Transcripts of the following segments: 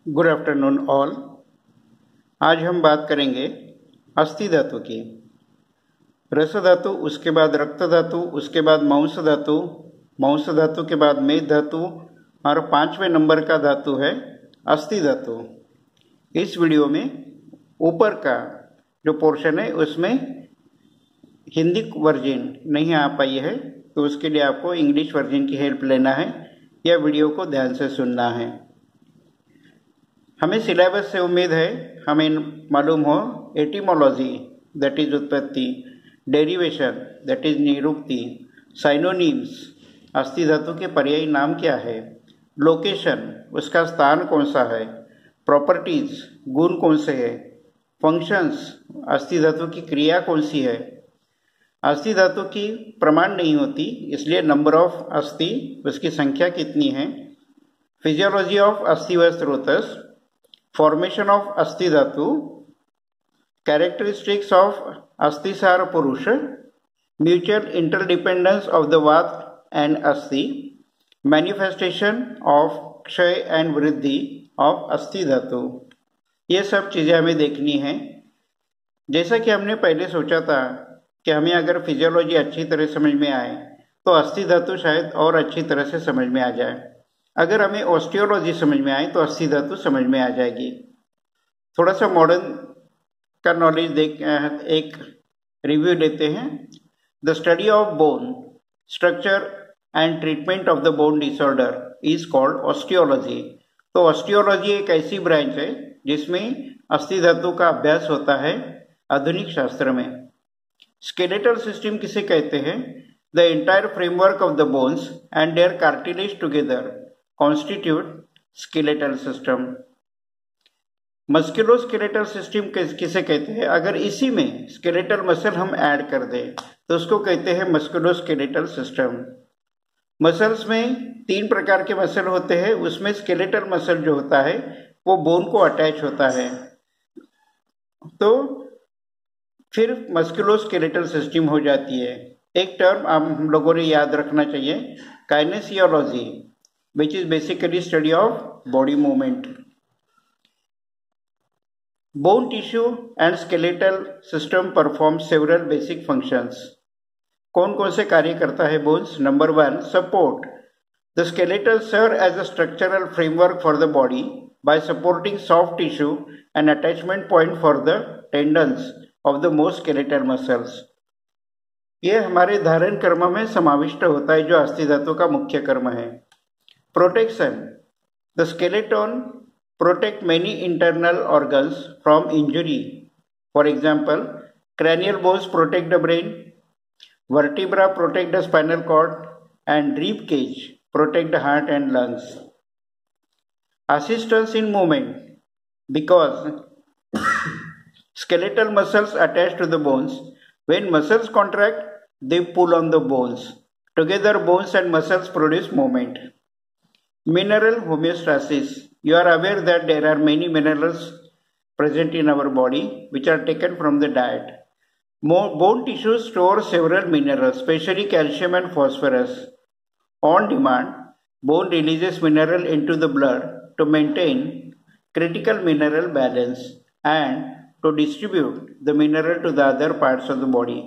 Good afternoon all. आज हम बात करेंगे अस्थि धातु की। रस धातु, उसके बाद रक्त धातु, उसके बाद मांस धातु, मांस धातु के बाद मेद धातु और 5वें नंबर का धातु है अस्थि धातु। इस वीडियो में ऊपर का जो पोर्शन है उसमें हिंदी वर्जन नहीं आ पाई है, तो उसके लिए आपको इंग्लिश वर्जन की हेल्प लेना है या वीडियो को ध्यान से सुनना है। हमें सिलेबस से उम्मीद है हमें मालूम हो एटिमोलॉजी दैट इज उत्पत्ति, डेरिवेशन दैट इज निरुक्ति, साइनोनिम्स अस्थि धातु के पर्यायी नाम क्या है, लोकेशन उसका स्थान कौन सा है, प्रॉपर्टीज गुण कौन से है, फंक्शंस अस्थि धातु की क्रिया कौन सी है। अस्थि धातु की प्रमाण नहीं होती, इसलिए नंबर ऑफ अस्थि उसकी संख्या कितनी है, फिजियोलॉजी ऑफ अस्थि व स्रोतस, फॉर्मेशन ऑफ अस्थि धातु, कैरेक्टरिस्टिक्स ऑफ अस्थिसार पुरुष, म्यूचुअल इंटरडिपेंडेंस ऑफ द वात एंड अस्थि, मैनिफेस्टेशन ऑफ क्षय एंड वृद्धि ऑफ अस्थि धातु। ये सब चीज़ें हमें देखनी है। जैसा कि हमने पहले सोचा था कि हमें अगर फिजियोलॉजी अच्छी तरह समझ में आए तो अस्थि धातु शायद और अच्छी तरह से समझ में आ जाए। अगर हमें ऑस्टियोलॉजी समझ में आए तो अस्थि धातु समझ में आ जाएगी। थोड़ा सा मॉडर्न का नॉलेज एक रिव्यू लेते हैं। The study of bone structure and treatment of the bone disorder is called osteology. तो ऑस्टियोलॉजी एक ऐसी ब्रांच है जिसमें अस्थि धातु का अभ्यास होता है आधुनिक शास्त्र में। स्केलेटल सिस्टम किसे कहते हैं? The entire framework of the bones and their cartilage together constitute skeletal system। Musculoskeletal system किसे कहते हैं? अगर इसी में स्केलेटल मसल हम ऐड कर दें तो उसको कहते हैं मस्कुलोस्केलेटल सिस्टम। मसल्स में 3 प्रकार के मसल होते हैं, उसमें स्केलेटल मसल जो होता है वो बोन को अटैच होता है, तो फिर मस्कुलोस्केलेटल सिस्टम हो जाती है। एक टर्म हम लोगों ने याद रखना चाहिए, काइनेसियोलॉजी, which is basically study of body movement। Bone tissue and skeletal system perform several basic functions। कौन कौन से कार्य करता है bones? Number 1, support। The skeletal serve as a structural framework for the body by supporting soft tissue and attachment point for the tendons of the most skeletal muscles। ये हमारे धारण कर्म में समाविष्ट होता है जो अस्थि धातु का मुख्य कर्म है। Protection। The skeleton protect many internal organs from injury। For example, cranial bones protect the brain, vertebra protect the spinal cord, and rib cage protect the heart and lungs। Assistance in movement, because skeletal muscles attach to the bones. When muscles contract, they pull on the bones. Together, bones and muscles produce movement। Mineral homeostasis। You are aware that there are many minerals present in our body which are taken from the diet। Bone tissue stores several minerals, especially calcium and phosphorus। On demand, bone releases mineral into the blood to maintain critical mineral balance and to distribute the mineral to the other parts of the body।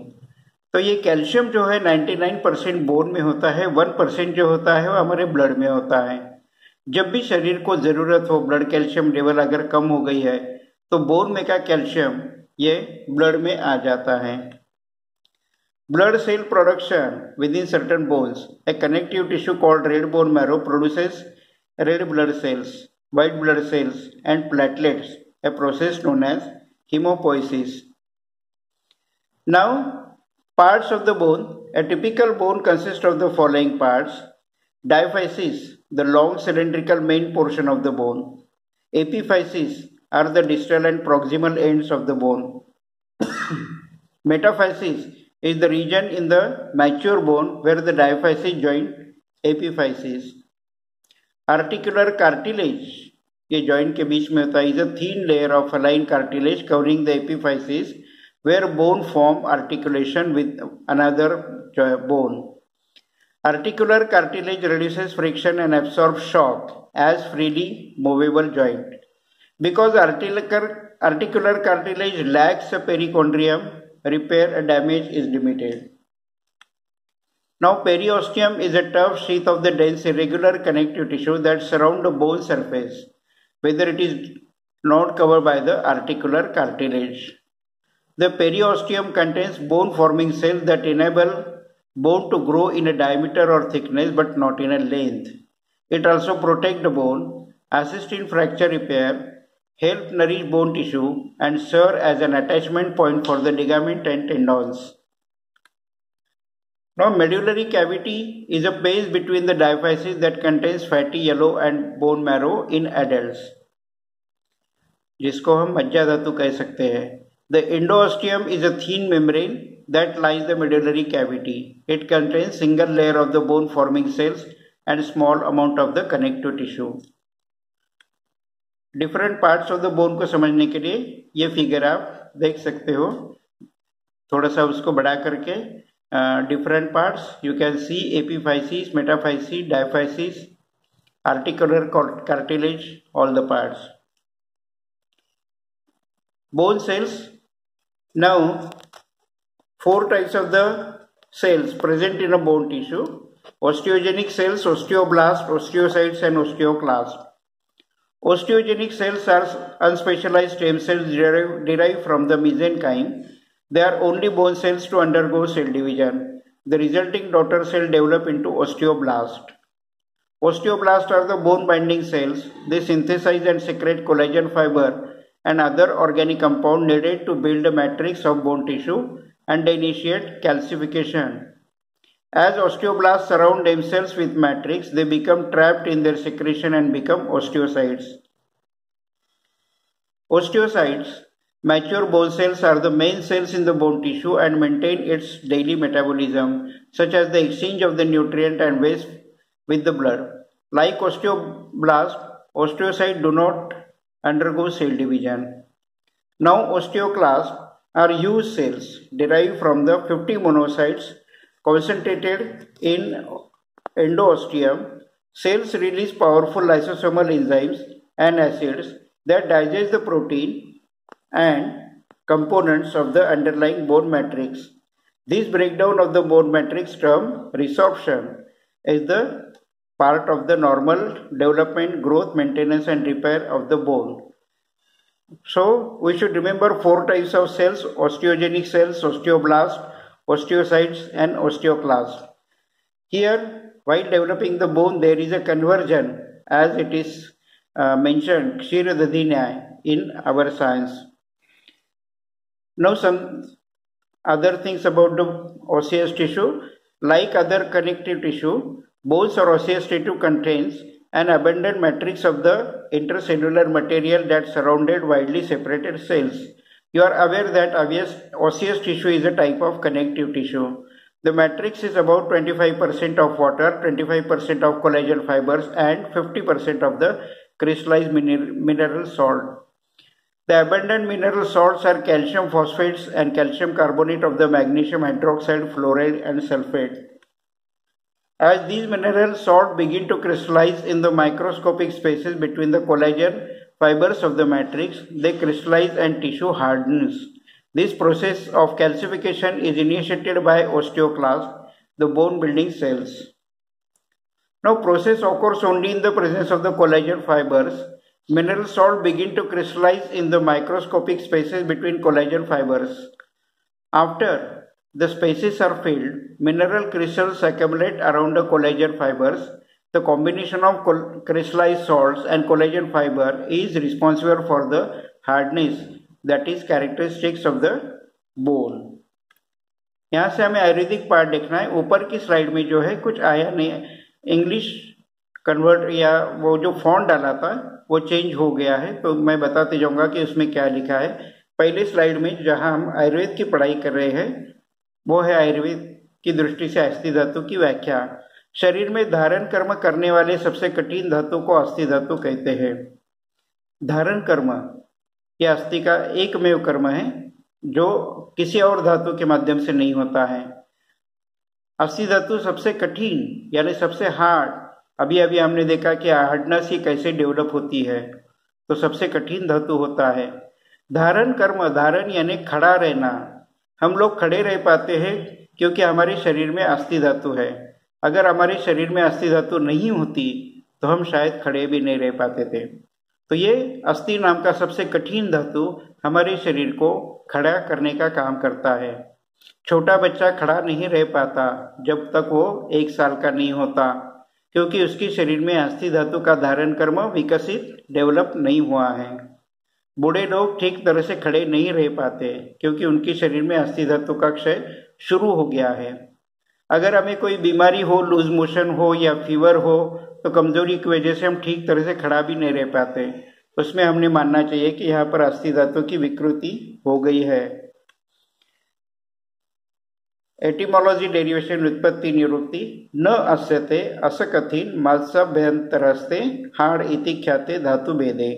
तो ये calcium जो है 99% bone में होता है, 1% जो होता है वो हमारे ब्लड में होता है। जब भी शरीर को जरूरत हो, ब्लड कैल्शियम लेवल अगर कम हो गई है तो बोन में का कैल्शियम ये ब्लड में आ जाता है। Blood cell production within certain bones, a connective tissue called red bone marrow produces red blood cells, white blood cells and platelets, a process known as hemopoiesis। Now, parts of the bone. A typical bone consists of the following parts: diaphysis, the long cylindrical main portion of the bone; epiphysis are the distal and proximal ends of the bone; metaphysis is the region in the mature bone where the diaphysis join epiphysis; articular cartilage, ये joint के बीच में होता है, is a thin layer of align cartilage covering the epiphysis where bone form articulation with another bone। Articular cartilage reduces friction and absorbs shock as freely movable joint। Because articular cartilage lacks a perichondrium, repair damage is limited. Now periosteum is a tough sheath of the dense irregular connective tissue that surround the bone surface, whether it is not covered by the articular cartilage. The periosteum contains bone-forming cells that enable bone to grow in a diameter or thickness but not in a length. It also protects the bone, assist in fracture repair, help nourish bone tissue, and serve as an attachment point for the ligament and tendons. Now medullary cavity is a space between the diaphyses that contains fatty yellow and bone marrow in adults, जिसको हम मज्जा धातु कह सकते हैं. The endosteum is a thin membrane that lines the medullary cavity. It contains single layer of the bone forming cells and small amount of the connective tissue. Different parts of the bone को समझने के लिए ये figure आप देख सकते हो. थोड़ा सा उसको बढ़ा करके different parts you can see epiphysis, metaphysis, diaphysis, articular cartilage, all the parts. Bone cells. Now 4 types of the cells present in a bone tissue: osteogenic cells, osteoblast, osteocytes and osteoclast. Osteogenic cells are unspecialized stem cells derived from the mesenchyme. They are only bone cells to undergo cell division. The resulting daughter cell develop into osteoblast. Osteoblasts are the bone binding cells. They synthesize and secrete collagen fiber and other organic compound needed to build a matrix of bone tissue and initiate calcification. As osteoblasts surround themselves with matrix, they become trapped in their secretion and become osteocytes. Osteocytes, mature bone cells, are the main cells in the bone tissue and maintain its daily metabolism, such as the exchange of the nutrient and waste with the blood. Like osteoblast, osteocytes do not undergo cell division. Now osteoclasts are used cells derived from the 50 monocytes concentrated in endosteum. Cells release powerful lysosomal enzymes and acids that digest the protein and components of the underlying bone matrix. This breakdown of the bone matrix term resorption is the part of the normal development, growth, maintenance and repair of the bone. So we should remember 4 types of cells: osteogenic cells, osteoblasts, osteocytes and osteoclasts. Here, while developing the bone, there is a conversion, as it is mentioned Kshiradadhinya in our science. Now some other things about the osseous tissue. Like other connective tissue, bones or osseous tissue contains an abundant matrix of the intercellular material that surrounded widely separated cells. You are aware that osseous tissue is a type of connective tissue. The matrix is about 25% of water, 25% of collagen fibers and 50% of the crystallized mineral salt. The abundant mineral salts are calcium phosphates and calcium carbonate of the magnesium hydroxide, fluoride and sulfate. As these mineral salts begin to crystallize in the microscopic spaces between the collagen fibers of the matrix, they crystallize and tissue hardens. This process of calcification is initiated by osteoclasts, the bone building cells. Now process occurs only in the presence of the collagen fibers. Mineral salt begin to crystallize in the microscopic spaces between collagen fibers. After the spaces are filled, mineral crystals accumulate around the collagen fibers. The combination of crystallized salts and collagen fiber is responsible for the hardness that is characteristics of the bone. यहाँ से हमें Ayurvedic part देखना है. ऊपर की slide में जो है कुछ आया नहीं, इंग्लिश कन्वर्ट या वो जो फॉन्ट डाला था वो चेंज हो गया है, तो मैं बताते जाऊंगा कि उसमें क्या लिखा है. पहले स्लाइड में जहां हम आयुर्वेद की पढ़ाई कर रहे हैं वो है आयुर्वेद की दृष्टि से अस्थि धातु की व्याख्या. शरीर में धारण कर्म करने वाले सबसे कठिन धातु को अस्थि धातु कहते हैं. धारण कर्म यह अस्थि का एकमेव कर्म है जो किसी और धातु के माध्यम से नहीं होता है. अस्थि धातु सबसे कठिन यानी सबसे हार्ड. अभी हमने देखा कि हार्डनेस ही कैसे डेवलप होती है. तो सबसे कठिन धातु होता है। धारण कर्म, धारण यानी खड़ा रहना। हम लोग खड़े रह पाते हैं क्योंकि हमारे शरीर में अस्थि धातु है। अगर हमारे शरीर में अस्थि धातु नहीं होती तो हम शायद खड़े भी नहीं रह पाते थे। तो ये अस्थि नाम का सबसे कठिन धातु हमारे शरीर को खड़ा करने का काम करता है। छोटा बच्चा खड़ा नहीं रह पाता जब तक वो 1 साल का नहीं होता, क्योंकि उसके शरीर में अस्थि धातु का धारण कर्म विकसित डेवलप नहीं हुआ है। बूढ़े लोग ठीक तरह से खड़े नहीं रह पाते क्योंकि उनके शरीर में अस्थि धातु का क्षय शुरू हो गया है। अगर हमें कोई बीमारी हो, लूज मोशन हो या फीवर हो, तो कमजोरी की वजह से हम ठीक तरह से खड़ा भी नहीं रह पाते। उसमें हमने मानना चाहिए कि यहाँ पर अस्थि धातु की विकृति हो गई है। एटिमोलॉजी डेरिवेशन उत्पत्ति निरुक्ति। न अस्यते असकथिन मत्स्याभ्यंतरस्ते हाड़ इति ख्याते धातु भेदे।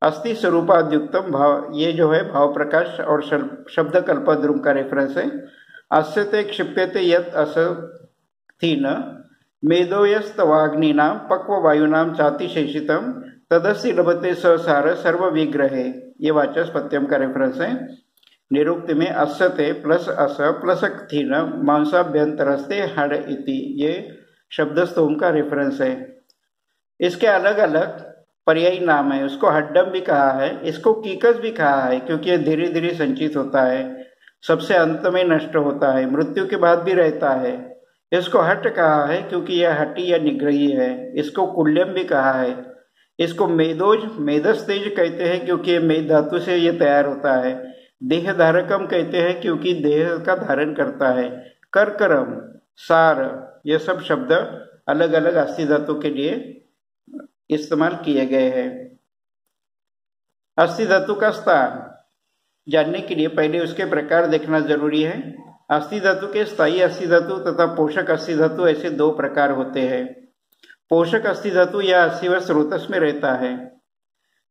अस्थि स्वरूपाद्युक्तम भाव, ये जो है भाव प्रकाश और शब्द कल्पद्रुम का रेफरेंस है। अस्यते क्षिप्यते यत् असथिन मेदोयस्तवाग्निनां पक्ववायुनां चातिशेषितम तदस्य लभते ससार सर्व विग्रहे, ये वाचस्पत्यम का रेफरेंस है। निरुक्ति में अस्यते प्लस अस प्लस थिन मांसाभ्यंतरस्ते हड़ इति, ये शब्द स्तोम का रेफरेंस है। इसके अलग अलग पर्यायी नाम है। उसको हड्डम भी कहा है, इसको कीकस भी कहा है क्योंकि ये धीरे धीरे संचित होता है, सबसे अंत में नष्ट होता है, मृत्यु के बाद भी रहता है। इसको हट कहा है क्योंकि यह हटी या निग्रही है। इसको कुल्यम भी कहा है। इसको मेदोज मेदस्तेज कहते हैं क्योंकि मेद धातु से ये तैयार होता है। देह धारकम कहते हैं क्योंकि देह का धारण करता है। करकरम, सार, ये सब शब्द अलग अलग अस्थि धातु के लिए इस्तेमाल किए गए हैं। अस्थि धातु का स्थान जानने के लिए पहले उसके प्रकार देखना जरूरी है। अस्थि धातु के स्थायी अस्थि धातु तथा पोषक अस्थि धातु ऐसे 2 प्रकार होते हैं। पोषक अस्थि धातु या अस्थि व स्रोतस में रहता है।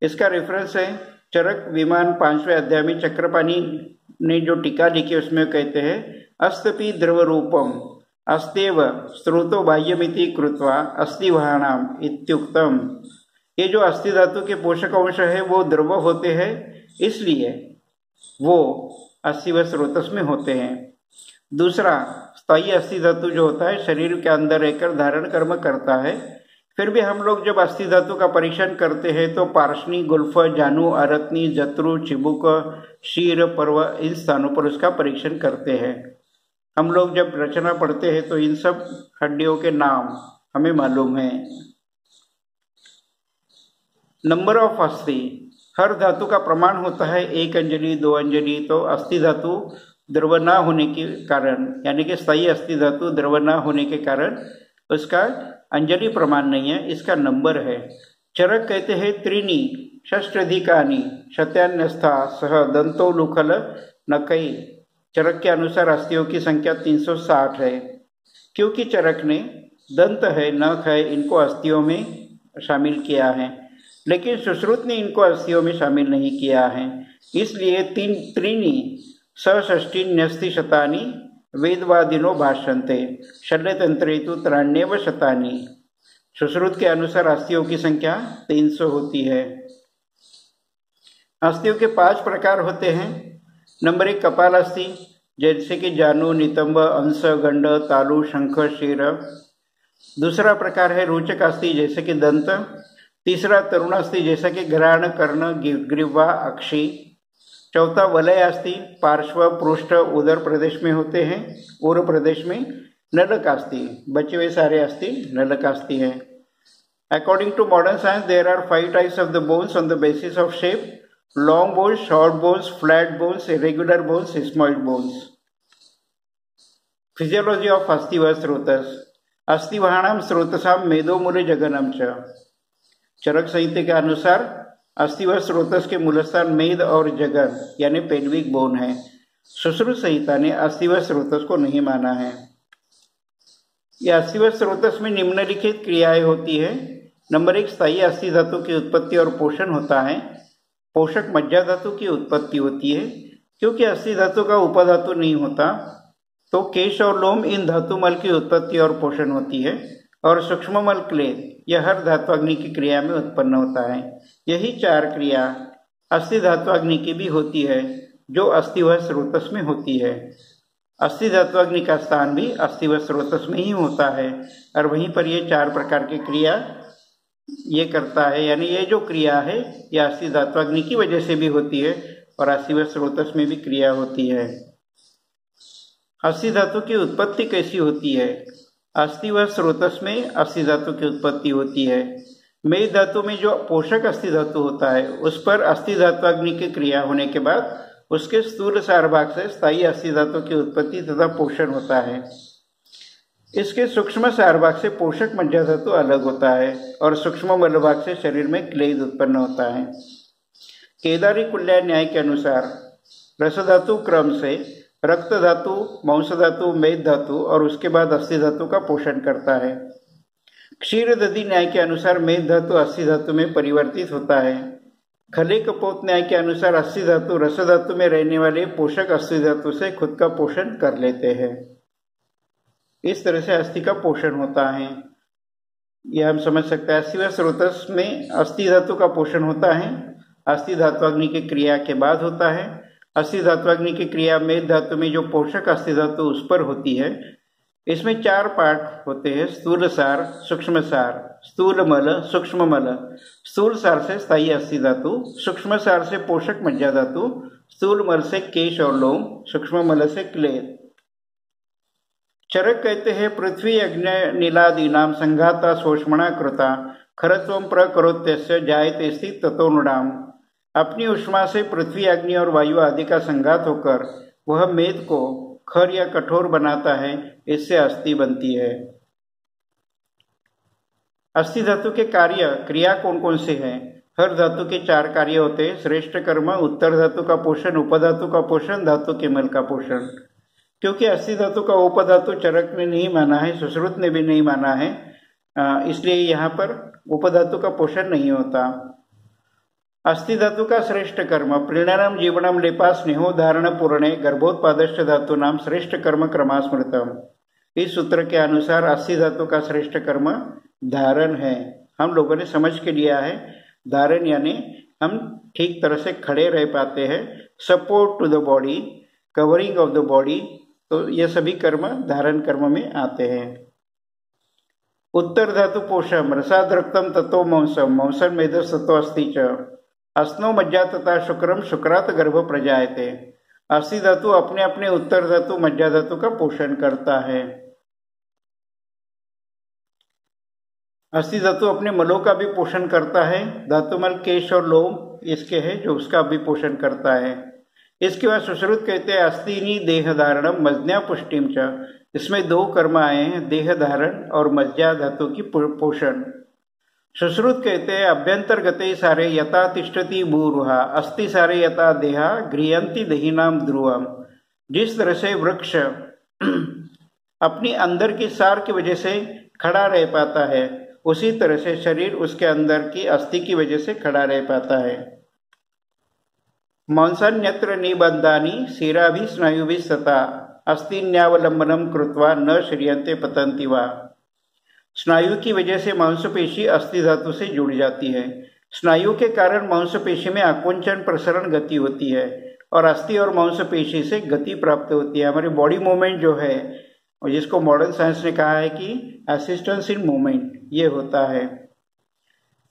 इसका रेफरेंस है चरक विमान 5वें अध्याय में चक्रपाणी ने जो टीका लिखी उसमें कहते हैं अस्तपि द्रव रूपम अस्तेव स्रोतो बाह्यमिति कृत्वा अस्थिवहाणाम इत्युक्तम। ये जो अस्थि धातु के पोषक अंश है वो द्रव होते हैं, इसलिए वो अस्थि व स्रोतस में होते हैं। दूसरा, स्थायी अस्थि धातु जो होता है शरीर के अंदर रहकर धारण कर्म करता है। फिर भी हम लोग जब अस्थि धातु का परीक्षण करते हैं तो पार्शनी, गुल्फ, जानु, अरत्नी, जत्रु, चिबुक, शीर, पर्व, इन स्थानों पर उसका परीक्षण करते हैं। हम लोग जब रचना पढ़ते हैं तो इन सब हड्डियों के नाम हमें मालूम है। नंबर ऑफ अस्थि, हर धातु का प्रमाण होता है 1 अंजलि 2 अंजलि। तो अस्थि धातु द्रव ना होने के कारण, यानी कि स्थायी अस्थि धातु द्रव ना होने के कारण उसका अंजलि प्रमाण नहीं है, इसका नंबर है। चरक कहते हैं त्रीणी षष्ठ्यधिकानि शत्यान्यस्था सह दंतो लुखल नकई। चरक के अनुसार अस्थियों की संख्या 360 है। क्योंकि चरक ने दंत है, नख है, इनको अस्थियों में शामिल किया है, लेकिन सुश्रुत ने इनको अस्थियों में शामिल नहीं किया है। इसलिए त्रीणी सषष्टिन्यस्ति शतानि वेदवादिनो भाष्यन्ते शल्यतंत्रे तु 93 शतानि। सुश्रुत के अनुसार अस्थियों की संख्या 300 होती है। अस्थियों के 5 प्रकार होते हैं। नंबर 1 कपाल अस्थि, जैसे कि जानु, नितंब, अंश, गंड, तालु, शंख, शीर। दूसरा प्रकार है रोचक अस्थि, जैसे कि दंत। तीसरा तरुण अस्थि, जैसा कि घ्राण, कर्ण, ग्रीवा, अक्षी। चौथा वलय अस्थि, पार्श्व, पृष्ठ, उदर प्रदेश में होते हैं। उर प्रदेश में नलक अस्थि, बचे हुए सारे अस्थि नलक अस्थि है। According to modern science there are 5 types of the bones on the basis of shape: long bones, short bones, flat bones, irregular bones, sesamoid bones. Physiology of अस्थि व स्रोतस। अस्थिवहाणाम स्रोतसाम मेदोमूले जगनम च। चरक संहिता के अनुसार अस्थि व स्रोतस के मूलस्थान मेद और जगन यानी पेल्विक बोन है। सुश्रुत संहिता ने अस्थि व स्रोतस को नहीं माना है। यह अस्थि व स्रोतस में निम्नलिखित क्रियाएं होती है। नंबर 1 स्थायी अस्थि धातु की उत्पत्ति और पोषण होता है। पोषक मज्जा धातु की उत्पत्ति होती है। क्योंकि अस्थि धातु का उपधातु नहीं होता तो केश और लोम इन धातुमल की उत्पत्ति और पोषण होती है। और सूक्ष्ममल क्लेद, यह हर धात्वाग्नि की क्रिया में उत्पन्न होता है। यही 4 क्रिया अस्थि धात्वाग्नि की भी होती है, जो अस्थि व स्रोतस में होती है। अस्थि धात्वाग्नि का स्थान भी अस्थि व स्रोतस में ही होता है, और वहीं पर ये 4 प्रकार की क्रिया ये करता है। यानी ये जो क्रिया है यह अस्थि धात्वाग्नि की वजह से भी होती है और अस्थि व स्रोतस में भी क्रिया होती है। अस्थि धातु की उत्पत्ति कैसी होती है? अस्थि व स्रोतस में अस्थि धातु की उत्पत्ति होती है। मेद धातु में जो पोषक अस्थि धातु होता है उस पर अस्थि धात्वाग्नि की क्रिया होने के बाद उसके स्थूल सार भाग से स्थायी अस्थि धातु की उत्पत्ति तथा पोषण होता है। इसके सूक्ष्म सार भाग से पोषक मज्जा धातु अलग होता है और सूक्ष्म मल भाग से शरीर में क्लेद उत्पन्न होता है। केदारी कुल्या न्याय के अनुसार रस धातु क्रम से रक्त धातु, मांस धातु, मेद धातु और उसके बाद अस्थि धातु का पोषण करता है। क्षीर दधि न्याय के अनुसार मेद धातु अस्थि धातु में परिवर्तित होता है। खले कपोत न्याय के अनुसार अस्थि धातु रस धातु में रहने वाले पोषक अस्थि धातु से खुद का पोषण कर लेते हैं। इस तरह से अस्थि का पोषण होता है, यह हम समझ सकते हैं। अस्थि व स्रोतस में अस्थि धातु का पोषण होता है, अस्थि धात्वाग्नि की क्रिया के बाद होता है। अस्थि धात्वाग्नि की क्रिया मेद धातु में जो पोषक अस्थि धातु उस पर होती है। इसमें 4 पार्ट होते हैं: स्थूल सार, सूक्ष्म सार, स्थूल मल, सूक्ष्म मल। स्थूल सार से स्थायी अस्थि धातु, सूक्ष्म सार से पोषक मज्जा धातु, स्थूल मल से केश और लोम, सूक्ष्म मल से क्लेद। चरक कहते हैं पृथ्वी अग्नि नीलादीनाम संघाता शोषमणा कृता खरत्वम प्रकरोत्यस्य जायते स्थित ततोनुडाम। अपनी उष्मा से पृथ्वी, अग्नि और वायु आदि का संघात होकर वह मेद को खर या कठोर बनाता है, इससे अस्थि बनती है। अस्थि धातु के कार्य क्रिया कौन कौन से हैं? हर धातु के 4 कार्य होते हैं: श्रेष्ठ कर्म, उत्तर धातु का पोषण, उपधातु का पोषण, धातु के मल का पोषण। क्योंकि अस्थि धातु का उपधातु चरक ने नहीं माना है, सुश्रुत ने भी नहीं माना है, इसलिए यहाँ पर उपधातु का पोषण नहीं होता। अस्थि धातु का श्रेष्ठ कर्म प्रीणनम जीवनम लेपा स्नेहो धारण पूर्णे गर्भोत्पादश्च धातु नाम श्रेष्ठ कर्म क्रमास्मृतम। इस सूत्र के अनुसार अस्थि धातु का श्रेष्ठ कर्म धारण है। हम लोगों ने समझ के लिया है धारण यानी हम ठीक तरह से खड़े रह पाते हैं, support to the body, covering of the body, तो ये सभी कर्म धारण कर्म में आते हैं। उत्तर धातु पोषम रसाद रक्तम तत्व मांसम मांसन मेधस तत्व अस्थि च अस्नो मज्जा तथा शुक्रम शुक्रात गर्भ प्रजायते। अस्थि धातु अपने अपने उत्तर धातु मज्जा धातु का पोषण करता है। अस्थि धातु अपने मलों का भी पोषण करता है। धातुमल केश और लोम इसके है जो उसका भी पोषण करता है। इसके बाद सुश्रुत कहते हैं अस्थिनी देह धारणम मज्ञा पुष्टिम च। इसमें 2 कर्म आए हैं, देह धारण और मज्जा धातु की पोषण। सुश्रुत कहते हैं अभ्यंतर गते सारे यथा तिष्ठति भूरुहा अस्थि सारे यथा देहा गृहंति दहीनाम ध्रुवम। जिस तरह से वृक्ष अपनी अंदर की सार की वजह से खड़ा रह पाता है, उसी तरह से शरीर उसके अंदर की अस्थि की वजह से खड़ा रह पाता है। मांसन्यत्र निबंधानि शिराभि स्नायुभि सता अस्थिन्यावलंबनम कृत्वा न श्रियन्ते पतन्ति वा। स्नायु की वजह से मांसपेशी अस्थि धातु से जुड़ जाती है। स्नायु के कारण मांसपेशी में आकुंचन प्रसरण गति होती है और अस्थि और मांसपेशी से गति प्राप्त होती है। हमारी बॉडी मूवमेंट जो है, और जिसको मॉडर्न साइंस ने कहा है कि असिस्टेंस इन मूवमेंट, ये होता है।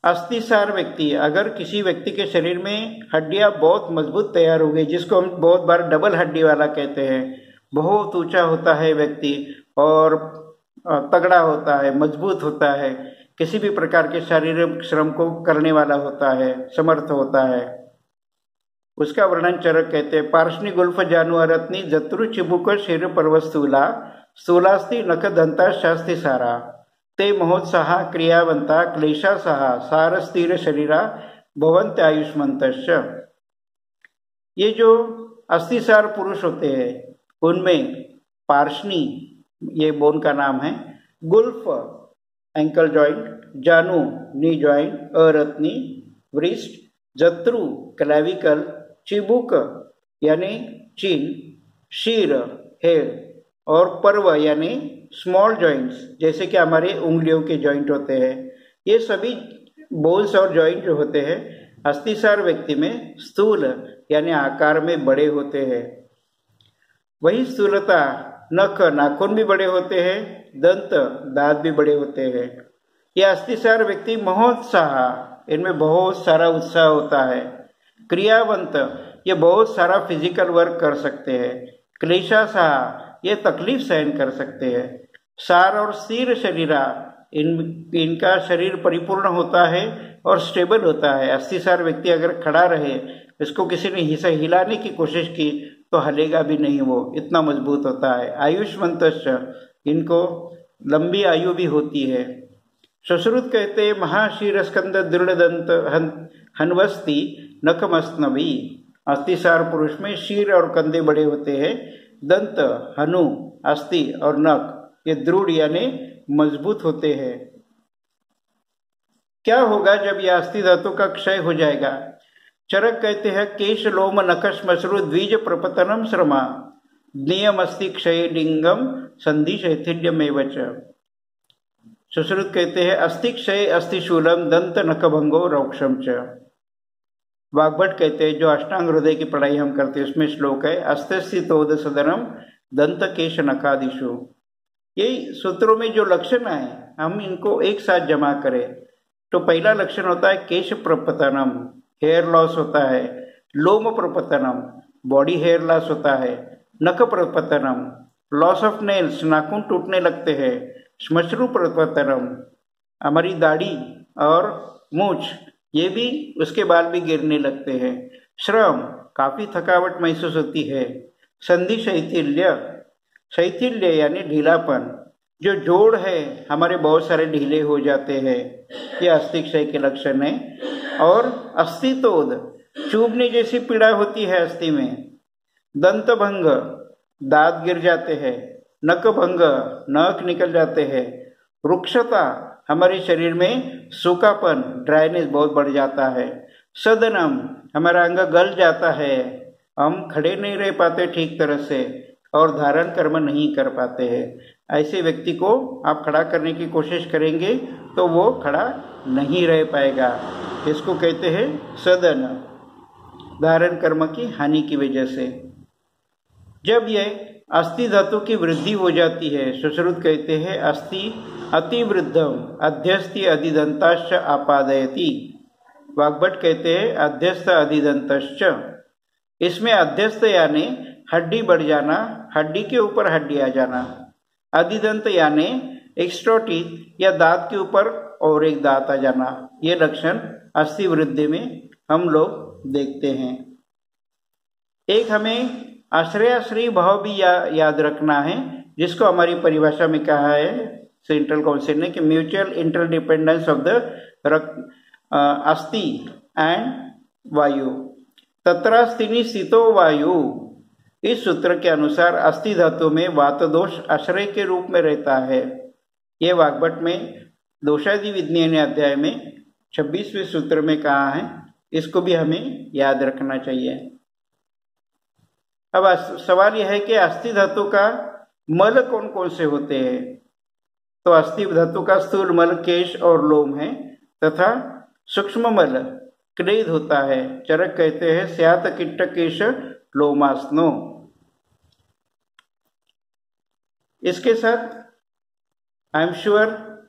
अस्थिसार व्यक्ति, अगर किसी व्यक्ति के शरीर में हड्डियां बहुत मजबूत तैयार हो गई, जिसको हम बहुत बार डबल हड्डी वाला कहते हैं, बहुत ऊंचा होता है व्यक्ति और तगड़ा होता है, मजबूत होता है, किसी भी प्रकार के शारीरिक श्रम को करने वाला होता है, समर्थ होता है, उसका वर्णन चरक कहते हैं। पार्श्वनी गुल्फ जानु अरत्नी जत्रु चिबुक शेर पर्वस्तूला स्थूलास्ति नख दंता शास्ति सारा ते महोत्साह क्रियावंता क्लेशा सहा सार स्थिर शरीरा भवंत आयुष्मंतश्च। ये जो अस्थिसार पुरुष होते हैं उनमें पार्श्वनी, ये बोन का नाम है, गुल्फ एंकल जॉइंट, जानू नी जॉइंट, अरत्नी वृष्ट, जत्रु क्लैविकल, चिबुक यानी चिन, शीर हेड, और पर्व यानी स्मॉल जॉइंट्स, जैसे कि हमारे उंगलियों के जॉइंट होते हैं, ये सभी बोन्स और जॉइंट जो होते हैं अस्थिसार व्यक्ति में स्थूल यानी आकार में बड़े होते हैं। वही स्थूलता नख नाखून भी बड़े होते हैं, दंत दांत भी बड़े होते हैं। यह अस्थिसार व्यक्ति महोत्साह, इनमें बहुत सारा उत्साह होता है। क्रियावंत, ये बहुत सारा फिजिकल वर्क कर सकते हैं। क्लेशासाह, ये तकलीफ सहन कर सकते हैं। सार और स्थिर शरीरा, इनका शरीर परिपूर्ण होता है और स्टेबल होता है। अस्थिसार व्यक्ति अगर खड़ा रहे, इसको किसी ने हिलाने की कोशिश की तो हलेगा भी नहीं, वो इतना मजबूत होता है। आयुष्मंतश्च, इनको लंबी आयु भी होती है। सुश्रुत कहते हैं महाशीरस्कंद दृढ़दंत हनवस्ती नखमस्तनवी। अस्थिसार पुरुष में शीर और कंधे बड़े होते हैं, दंत, हनु, अस्थि और नख ये दृढ़ यानी मजबूत होते हैं। क्या होगा जब यह अस्थि धातु का क्षय हो जाएगा? चरक कहते हैं केश लोम नखश मसरु द्विज प्रपतनम श्रमा नियम अस्ति क्षय लिंगम संधि शैथिल्यमेवच। सुश्रुत कहते हैं अस्थि क्षय अस्थि शूलम दंत नखभंगो रौक्षम च। वाग्भट कहते हैं, जो अष्टांग हृदय की पढ़ाई हम करते हैं उसमें श्लोक है अस्थितोद सदनम दंत केश नखादिशु। यही सूत्रों में जो लक्षण है हम इनको एक साथ जमा करें तो पहला लक्षण होता है केश प्रपतनम, हेयर लॉस होता है। लोम प्रपतनम, बॉडी हेयर लॉस होता है। नख प्रपतनम, लॉस ऑफ नेल्स, नाखून टूटने लगते हैं। श्मश्रु प्रपतनम, हमारी दाढ़ी और मूछ ये भी, उसके बाल भी गिरने लगते हैं। श्रम, काफी थकावट महसूस होती है। संधि शैथिल्य, शैथिल्य यानी ढीलापन, जो जोड़ है हमारे बहुत सारे ढीले हो जाते हैं, ये अस्थि क्षय के लक्षण है। और अस्थितोद, चूबने जैसी पीड़ा होती है अस्थि में। दंत भंग, दांत गिर जाते हैं। नख भंग, नख निकल जाते हैं। रुक्षता, हमारे शरीर में सूखापन, ड्राइनेस बहुत बढ़ जाता है। सदनम, हमारा अंग गल जाता है, हम खड़े नहीं रह पाते ठीक तरह से और धारण कर्म नहीं कर पाते हैं। ऐसे व्यक्ति को आप खड़ा करने की कोशिश करेंगे तो वो खड़ा नहीं रह पाएगा। इसको कहते हैं सदन, धारण कर्म की हानि की वजह से। जब यह अस्थि धातु की वृद्धि हो जाती है, सुश्रुत कहते हैं अस्थि अतिवृद्धम अध्यस्थि अधिदंताश्च आपादयति। वाग्भट कहते हैं अध्यस्थ अधिदंतश्च। इसमें अध्यस्थ यानी हड्डी बढ़ जाना, हड्डी के ऊपर हड्डी आ जाना। अधिदंत यानी एक्स्ट्रा टीथ या दांत के ऊपर और एक दांत आ जाना। ये लक्षण अस्थि वृद्धि में हम लोग देखते हैं। एक हमें आश्रयाश्रयी भाव भी याद रखना है, जिसको हमारी परिभाषा में कहा है सेंट्रल काउंसिल ने कि म्यूचुअल इंटरडिपेंडेंस ऑफ द अस्थि एंड वायु। तत्रास्तिनि स्थितो वायु, इस सूत्र के अनुसार अस्थि धातु में वात दोष आश्रय के रूप में रहता है। यह वाग्भट में दोषादि विज्ञान अध्याय में 26वें सूत्र में कहा है, इसको भी हमें याद रखना चाहिए। अब सवाल यह है कि अस्थि धातु का मल कौन कौन से होते हैं? तो अस्थि धातु का स्थूल मल केश और लोम है तथा सूक्ष्म मल क्लेद होता है। चरक कहते हैं स्यात किट्ट केश लोमास्नो। इसके साथ आई एम श्योर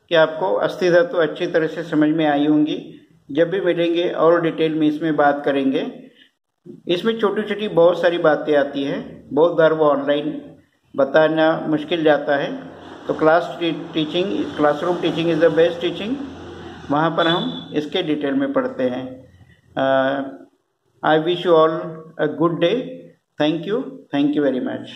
कि आपको अस्थि धातु अच्छी तरह से समझ में आई होंगी। जब भी मिलेंगे और डिटेल में इसमें बात करेंगे। इसमें छोटी छोटी बहुत सारी बातें आती हैं, बहुत बार वो ऑनलाइन बताना मुश्किल जाता है, तो classroom teaching is the best teaching. वहाँ पर हम इसके डिटेल में पढ़ते हैं। I wish you all a good day. Thank you very much.